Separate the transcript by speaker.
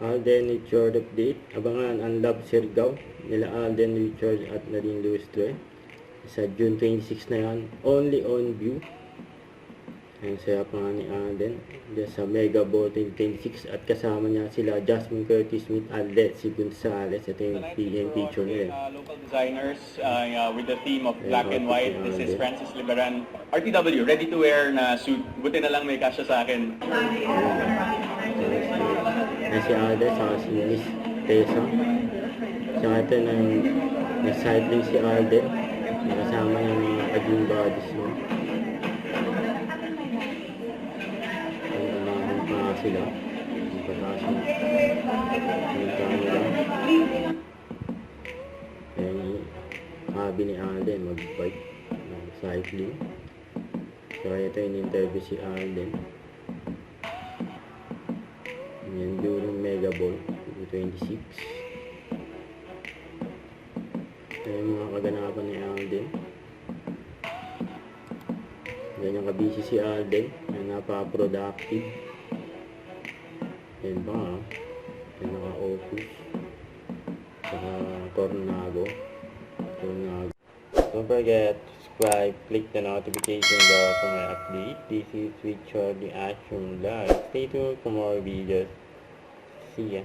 Speaker 1: Alden Richard update. Abangan ang Love Siargao nila Alden Richard at Nadine Lustre sa June 26 na yan. Only on view. Ayun, saya pa nga ni Alden diyan sa Mega Ball 2026 at kasama niya sila Jasmine Curtis Smith, Alden, si Gonzales. Ito yung PM picture nila.
Speaker 2: Local designers with the theme of black and white. This is Francis Liberan. RTW, ready to wear na suit. Buti na lang may kasya sa akin.
Speaker 1: Ayan si Alden, saka si Miss Tessa. Saka ito nag-cycling si Alden. Kasama niya mga kaging bodies mo. Ang mga sila. Ang pataas mo. Ang camera. Ayan yung hobby ni Alden, mag-bike. Cycling. So ito yung interview si Alden. Yan during Mega Ball 26. Ito yung mga kaganapan ni Alden. Ganyan kabisi si Alden. Yan, napaka-productive. Yan ba nga. Yan naka-office. Saka Tornado. Don't forget to subscribe, click the notification bell for my update. This is Richard the Action Live. Stay tuned for more videos. See ya.